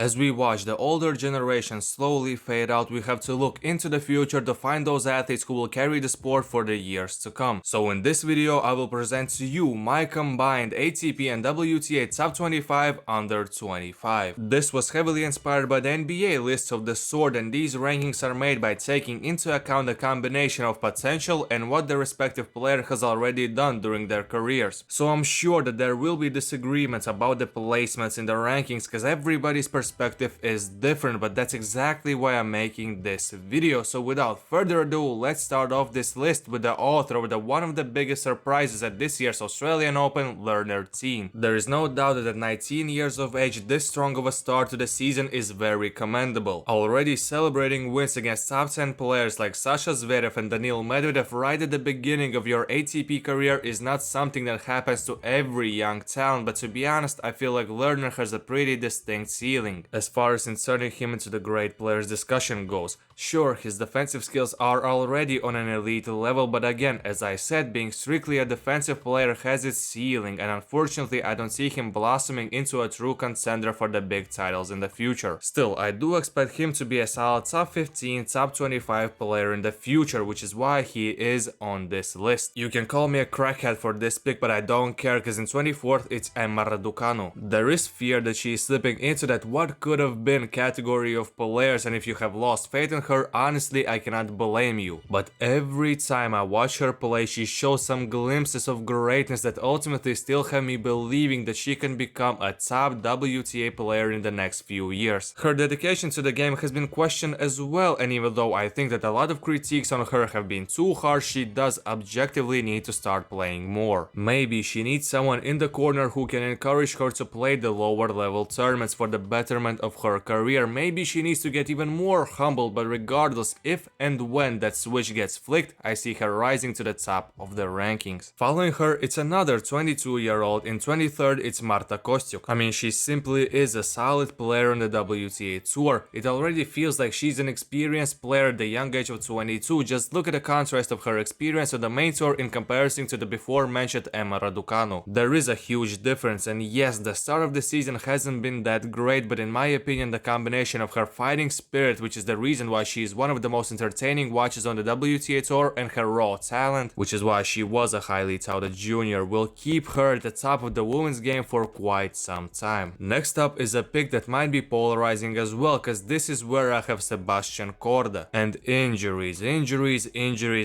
As we watch the older generation slowly fade out, we have to look into the future to find those athletes who will carry the sport for the years to come. So in this video, I will present to you my combined ATP and WTA top 25 under 25. This was heavily inspired by the NBA lists of the sort, and these rankings are made by taking into account the combination of potential and what the respective player has already done during their careers. So I'm sure that there will be disagreements about the placements in the rankings because everybody's perspective is different, but that's exactly why I'm making this video. So without further ado, let's start off this list with the author of one of the biggest surprises at this year's Australian Open, Lerner team. There is no doubt that at 19 years of age, this strong of a start to the season is very commendable. Already celebrating wins against top 10 players like Sasha Zverev and Daniil Medvedev right at the beginning of your ATP career is not something that happens to every young talent, but to be honest, I feel like Lerner has a pretty distinct ceiling. As far as inserting him into the great players discussion goes, sure, his defensive skills are already on an elite level, but again, as I said, being strictly a defensive player has its ceiling, and unfortunately I don't see him blossoming into a true contender for the big titles in the future. Still, I do expect him to be a solid top 15, top 25 player in the future, which is why he is on this list. You can call me a crackhead for this pick, but I don't care, cause in 24th it's Emma Raducanu. There is fear that she is slipping into that what could have been category of players, and if you have lost faith in her, honestly I cannot blame you. But every time I watch her play, she shows some glimpses of greatness that ultimately still have me believing that she can become a top WTA player in the next few years. Her dedication to the game has been questioned as well, and even though I think that a lot of critiques on her have been too harsh, she does objectively need to start playing more. Maybe she needs someone in the corner who can encourage her to play the lower level tournaments for the betterment of her career. Maybe she needs to get even more humble, but regardless, if and when that switch gets flicked, I see her rising to the top of the rankings. Following her, it's another 22-year-old. In 23rd, it's Marta Kostyuk. I mean, she simply is a solid player on the WTA tour. It already feels like she's an experienced player at the young age of 22. Just look at the contrast of her experience on the main tour in comparison to the before mentioned Emma Raducanu. There is a huge difference, and yes, the start of the season hasn't been that great, but in my opinion, the combination of her fighting spirit, which is the reason why she is one of the most entertaining watches on the WTA tour, and her raw talent, which is why she was a highly touted junior, will keep her at the top of the women's game for quite some time. Next up is a pick that might be polarizing as well, cause this is where I have Sebastian Korda. And injuries,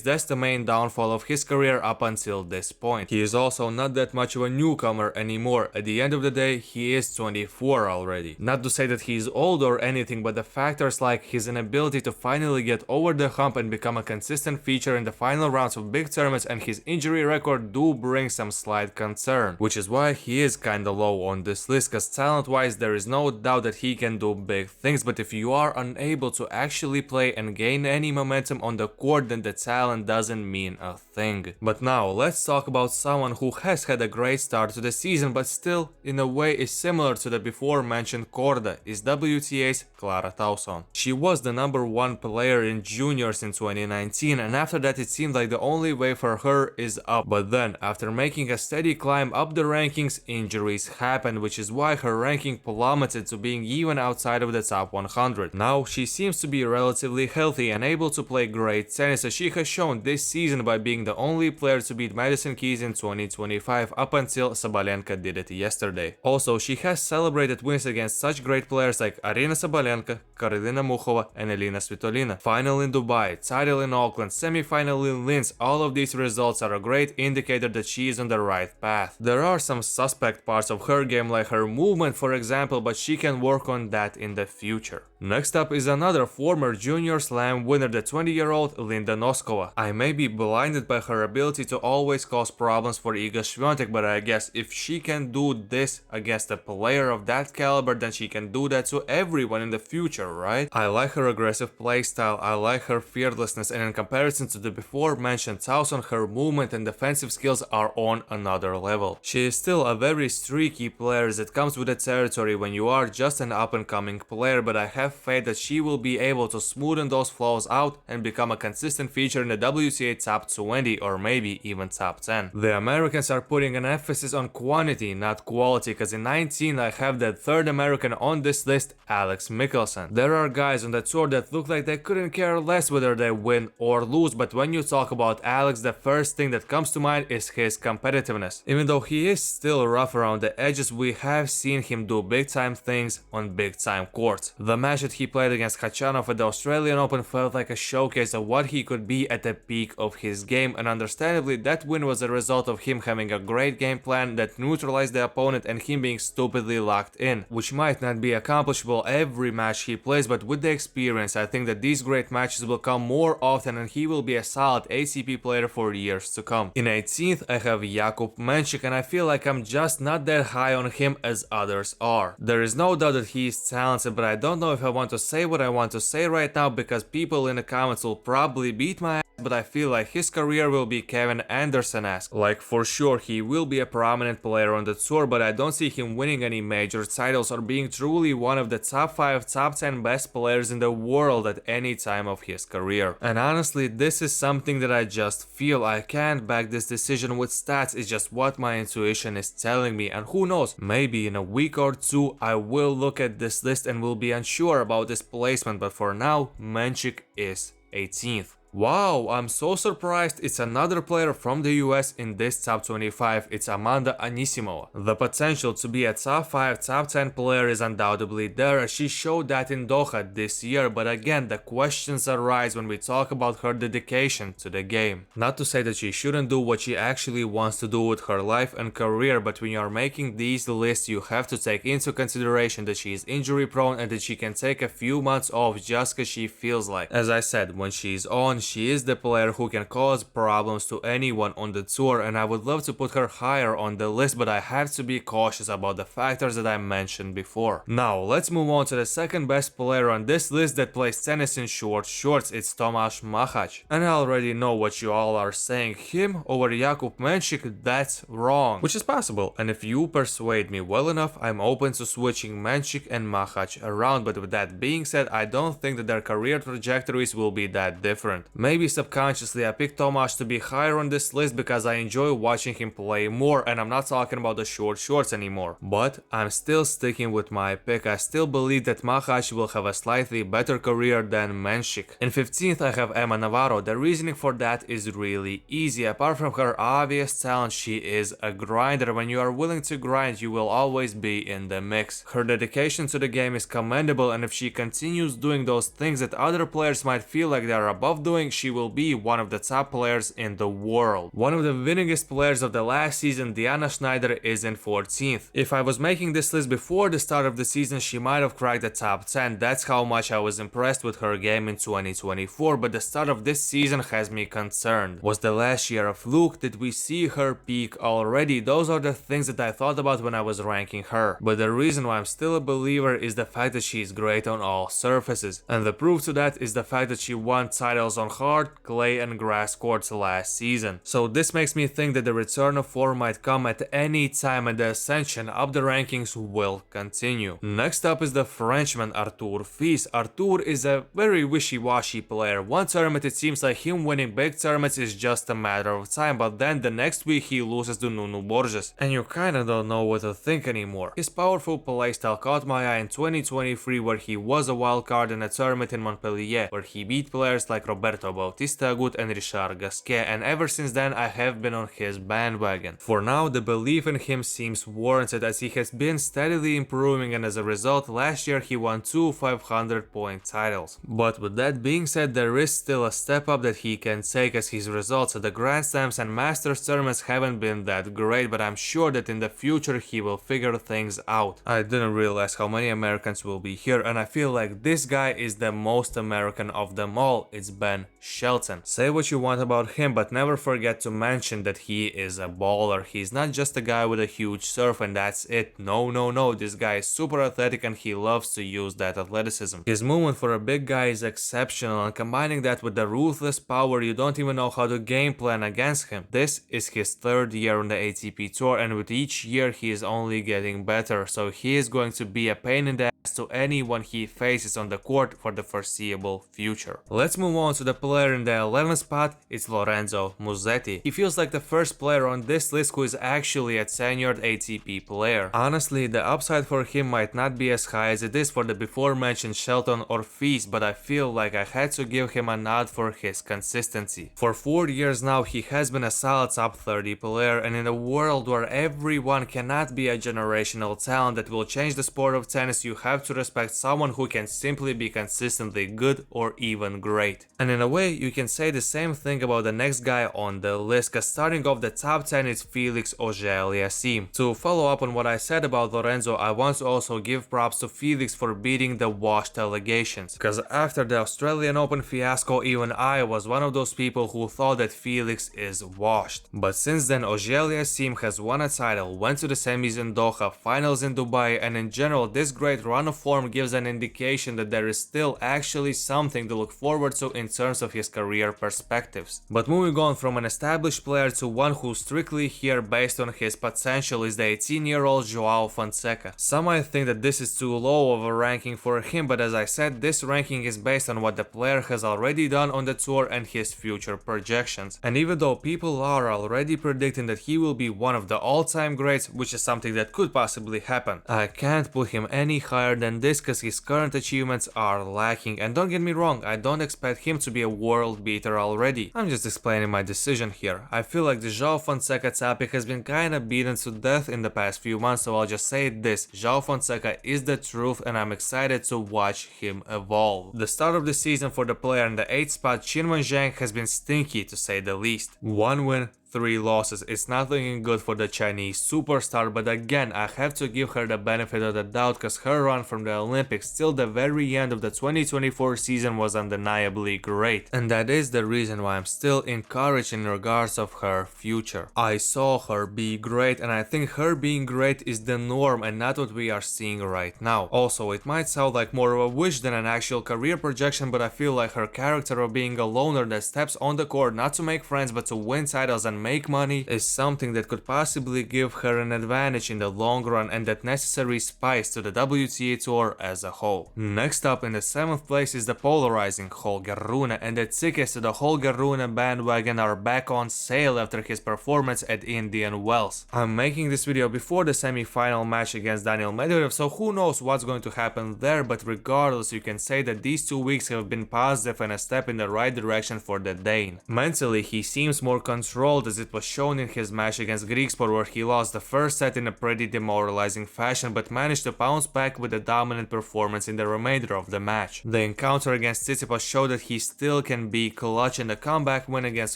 that's the main downfall of his career up until this point. He is also not that much of a newcomer anymore. At the end of the day, he is 24 already. Not to say that he's old or anything, but the factors like his inability to finally get over the hump and become a consistent feature in the final rounds of big tournaments and his injury record do bring some slight concern, which is why he is kinda low on this list, cause talent wise there is no doubt that he can do big things, but if you are unable to actually play and gain any momentum on the court, then the talent doesn't mean a thing. But now let's talk about someone who has had a great start to the season, but still in a way is similar to the before mentioned Korda, is WTA's Clara Tauson. She was the #1 player in juniors in 2019, and after that it seemed like the only way for her is up. But then, after making a steady climb up the rankings, injuries happened, which is why her ranking plummeted to being even outside of the top 100. Now she seems to be relatively healthy and able to play great tennis, as she has shown this season by being the only player to beat Madison Keys in 2025 up until Sabalenka did it yesterday. Also, she has celebrated wins against such great players like Arina Sabalenka, Karolina Muchova, and Elina Svitolina. Final in Dubai, title in Auckland, semi-final in Linz, all of these results are a great indicator that she is on the right path. There are some suspect parts of her game like her movement for example, but she can work on that in the future. Next up is another former junior slam winner, the 20-year-old Linda Noskova. I may be blinded by her ability to always cause problems for Iga Swiatek, but I guess if she can do this against a player of that caliber, then she can do that to everyone in the future, right? I like her aggressive playstyle, I like her fearlessness, and in comparison to the before mentioned Tauson, her movement and defensive skills are on another level. She is still a very streaky player that comes with the territory when you are just an up-and-coming player, but I have faith that she will be able to smoothen those flaws out and become a consistent feature in the WTA top 20 or maybe even top 10. The Americans are putting an emphasis on quantity, not quality, cause in 19 I have that third American on this list, Alex Michelsen. There are guys on the tour that look like they couldn't care less whether they win or lose, but when you talk about Alex, the first thing that comes to mind is his competitiveness. Even though he is still rough around the edges, we have seen him do big time things on big time courts. The match that he played against Khachanov at the Australian Open felt like a showcase of what he could be at the peak of his game, and understandably that win was a result of him having a great game plan that neutralized the opponent and him being stupidly locked in, which might not be accomplishable every match he plays, but with the experience I think that these great matches will come more often and he will be a solid ATP player for years to come. In 18th I have Jakub Menchik, and I feel like I'm just not that high on him as others are. There is no doubt that he is talented, but I don't know if I want to say what I want to say right now because people in the comments will probably beat my ass, but I feel like his career will be Kevin Anderson-esque. Like for sure he will be a prominent player on the tour, but I don't see him winning any major titles or being truly one of the top 5, top 10 best players in the world at any time of his career. And honestly, this is something that I just feel. I can't back this decision with stats, it's just what my intuition is telling me, and who knows, maybe in a week or two I will look at this list and will be unsure about this placement, but for now Menchik is 18th. Wow, I'm so surprised it's another player from the US in this top 25, it's Amanda Anisimova. The potential to be a top 5, top 10 player is undoubtedly there, as she showed that in Doha this year, but again the questions arise when we talk about her dedication to the game. Not to say that she shouldn't do what she actually wants to do with her life and career, but when you are making these lists you have to take into consideration that she is injury prone and that she can take a few months off just cause she feels like. As I said, when she is on, she is the player who can cause problems to anyone on the tour, and I would love to put her higher on the list, but I have to be cautious about the factors that I mentioned before. Now let's move on to the second best player on this list that plays tennis in short shorts, it's Tomáš Machač. And I already know what you all are saying, him over Jakub Menchik, that's wrong. Which is possible, and if you persuade me well enough, I'm open to switching Menchik and Machač around, but with that being said, I don't think that their career trajectories will be that different. Maybe subconsciously I picked Tomáš to be higher on this list because I enjoy watching him play more, and I'm not talking about the short shorts anymore. But I'm still sticking with my pick. I still believe that Machač will have a slightly better career than Menchik. In 15th I have Emma Navarro. The reasoning for that is really easy. Apart from her obvious talent, she is a grinder. When you are willing to grind, you will always be in the mix. Her dedication to the game is commendable, and if she continues doing those things that other players might feel like they are above doing, she will be one of the top players in the world. One of the winningest players of the last season, Diana Schneider, is in 14th. If I was making this list before the start of the season, she might have cracked the top 10. That's how much I was impressed with her game in 2024, but the start of this season has me concerned. Was the last year a fluke? Did we see her peak already? Those are the things that I thought about when I was ranking her. But the reason why I'm still a believer is the fact that she is great on all surfaces. And the proof to that is the fact that she won titles on hard, clay and grass courts last season. So this makes me think that the return of form might come at any time and the ascension up the rankings will continue. Next up is the Frenchman Arthur Fils. Arthur is a very wishy-washy player. One tournament it seems like him winning big tournaments is just a matter of time, but then the next week he loses to Nuno Borges and you kinda don't know what to think anymore. His powerful playstyle caught my eye in 2023 where he was a wild card in a tournament in Montpellier where he beat players like Roberto Bautista Agut and Richard Gasquet, and ever since then I have been on his bandwagon. For now the belief in him seems warranted as he has been steadily improving, and as a result last year he won 2 500-point titles. But with that being said, there is still a step up that he can take as his results at the Grand Slams and Masters tournaments haven't been that great, but I'm sure that in the future he will figure things out. I didn't realize how many Americans will be here, and I feel like this guy is the most American of them all. It's Ben Shelton. Say what you want about him, but never forget to mention that he is a baller. He's not just a guy with a huge serve and that's it. No, this guy is super athletic and he loves to use that athleticism. His movement for a big guy is exceptional, and combining that with the ruthless power, you don't even know how to game plan against him. This is his third year on the ATP Tour, and with each year he is only getting better, so he is going to be a pain in the to anyone he faces on the court for the foreseeable future. Let's move on to the player in the 11th spot. It's Lorenzo Musetti. He feels like the first player on this list who is actually a tenured ATP player. Honestly, the upside for him might not be as high as it is for the before mentioned Shelton or Feast, but I feel like I had to give him a nod for his consistency. For 4 years now, he has been a solid top 30 player, and in a world where everyone cannot be a generational talent that will change the sport of tennis, you have to respect someone who can simply be consistently good or even great. And in a way, you can say the same thing about the next guy on the list, cause starting off the top 10 is Felix Auger-Aliassime. To follow up on what I said about Lorenzo, I want to also give props to Felix for beating the washed allegations, cause after the Australian Open fiasco, even I was one of those people who thought that Felix is washed. But since then, Auger-Aliassime has won a title, went to the semis in Doha, finals in Dubai, and in general this great run of form gives an indication that there is still actually something to look forward to in terms of his career perspectives. But moving on from an established player to one who's strictly here based on his potential is the 18-year-old Joao Fonseca. Some might think that this is too low of a ranking for him, but as I said, this ranking is based on what the player has already done on the tour and his future projections. And even though people are already predicting that he will be one of the all-time greats, which is something that could possibly happen, I can't put him any higher than this because his current achievements are lacking. And don't get me wrong, I don't expect him to be a world beater already. I'm just explaining my decision here. I feel like the Joao Fonseca topic has been kinda beaten to death in the past few months, so I'll just say this: Joao Fonseca is the truth and I'm excited to watch him evolve. The start of the season for the player in the 8th spot, Qinwen Zhang, has been stinky to say the least. 1 win, 3 losses. It's not looking good for the Chinese superstar, but again, I have to give her the benefit of the doubt because her run from the Olympics till the very end of the 2024 season was undeniably great. And that is the reason why I'm still encouraged in regards of her future. I saw her be great and I think her being great is the norm and not what we are seeing right now. Also, it might sound like more of a wish than an actual career projection, but I feel like her character of being a loner that steps on the court not to make friends but to win titles and make money is something that could possibly give her an advantage in the long run and that necessary spice to the WTA tour as a whole. Next up in the 7th place is the polarizing Holger Rune, and the tickets to the Holger Rune bandwagon are back on sale after his performance at Indian Wells. I'm making this video before the semi-final match against Daniil Medvedev, so who knows what's going to happen there, but regardless, you can say that these 2 weeks have been positive and a step in the right direction for the Dane. Mentally, he seems more controlled, as it was shown in his match against Griekspoor, where he lost the first set in a pretty demoralizing fashion but managed to bounce back with a dominant performance in the remainder of the match. The encounter against Tsitsipas showed that he still can be clutch, and the comeback win against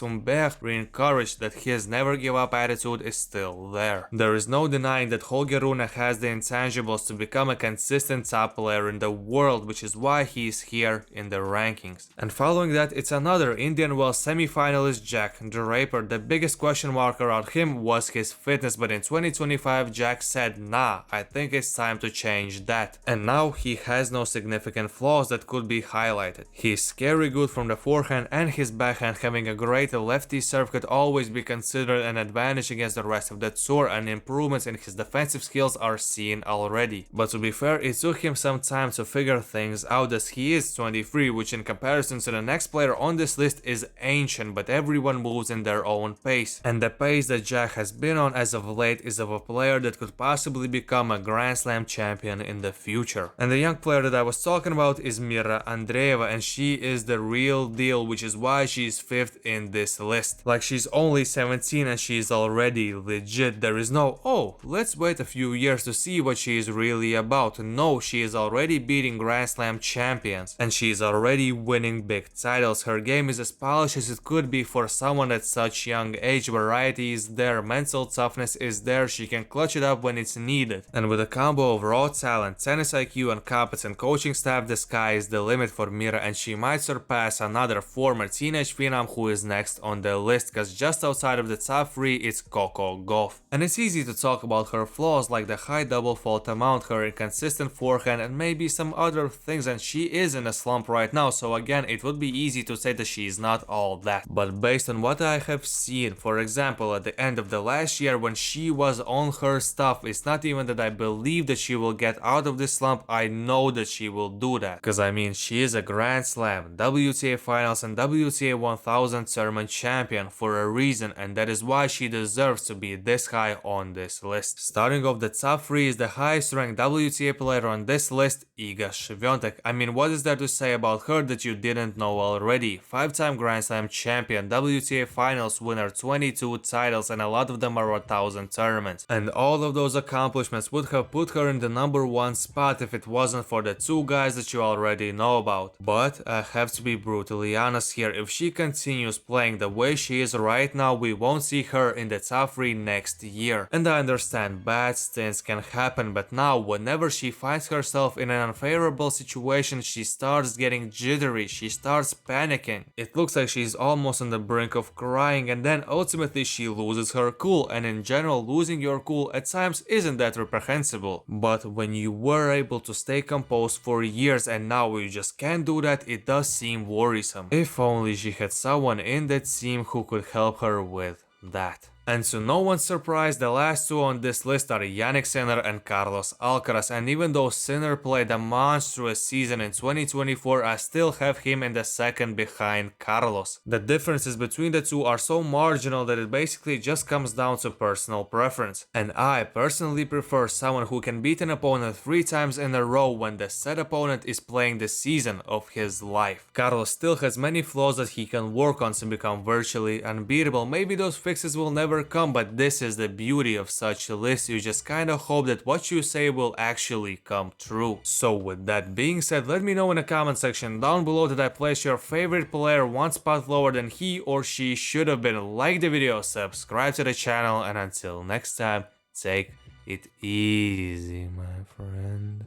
Humbert re-encouraged that his never give up attitude is still there. There is no denying that Holger Rune has the intangibles to become a consistent top player in the world, which is why he is here in the rankings. And following that, it's another Indian Wells semi-finalist, Jack Draper. The biggest question mark around him was his fitness, but in 2025 Jack said, nah, I think it's time to change that. And now he has no significant flaws that could be highlighted. He's scary good from the forehand and his backhand, having a great lefty serve could always be considered an advantage against the rest of the tour, and improvements in his defensive skills are seen already. But to be fair, it took him some time to figure things out, as he is 23, which in comparison to the next player on this list is ancient, but everyone moves in their own pace. And the pace that Jack has been on as of late is of a player that could possibly become a Grand Slam champion in the future. And the young player that I was talking about is Mirra Andreeva, and she is the real deal, which is why she's 5th in this list. Like, she's only 17 and she's already legit. There is no, oh, let's wait a few years to see what she is really about. No, she is already beating Grand Slam champions and she is already winning big titles. Her game is as polished as it could be for someone at such young age. Variety is there, mental toughness is there, she can clutch it up when it's needed. And with a combo of raw talent, tennis IQ and competent coaching staff, the sky is the limit for Mirra, and she might surpass another former teenage phenom who is next on the list, cause just outside of the top 3 it's Coco Gauff. And it's easy to talk about her flaws like the high double fault amount, her inconsistent forehand, and maybe some other things, and she is in a slump right now, so again it would be easy to say that she is not all that. But based on what I have seen mean, for example, at the end of the last year when she was on her stuff, it's not even that I believe that she will get out of this slump, I know that she will do that. Because I mean, she is a Grand Slam, WTA Finals and WTA 1000 tournament champion for a reason, and that is why she deserves to be this high on this list. Starting off the top 3 is the highest ranked WTA player on this list, Iga Swiatek. I mean, what is there to say about her that you didn't know already? 5-time Grand Slam champion, WTA Finals winner, 22 titles, and a lot of them are 1000 tournaments. And all of those accomplishments would have put her in the #1 spot if it wasn't for the 2 guys that you already know about. But I have to be brutally honest here, if she continues playing the way she is right now, we won't see her in the top 3 next year. And I understand bad stints can happen, but now whenever she finds herself in an unfavorable situation, she starts getting jittery, she starts panicking. It looks like she's almost on the brink of crying, and then ultimately she loses her cool, and in general losing your cool at times isn't that reprehensible. But when you were able to stay composed for years and now you just can't do that, it does seem worrisome. If only she had someone in that team who could help her with that. And to no one's surprise, the last 2 on this list are Jannik Sinner and Carlos Alcaraz, and even though Sinner played a monstrous season in 2024, I still have him in the second behind Carlos. The differences between the 2 are so marginal that it basically just comes down to personal preference. And I personally prefer someone who can beat an opponent 3 times in a row when the said opponent is playing the season of his life. Carlos still has many flaws that he can work on to become virtually unbeatable. Maybe those fixes will never come, but this is the beauty of such a list. You just kinda hope that what you say will actually come true. So with that being said, let me know in the comment section down below that I place your favorite player 1 spot lower than he or she should have been. Like the video, subscribe to the channel, and until next time, take it easy, my friend.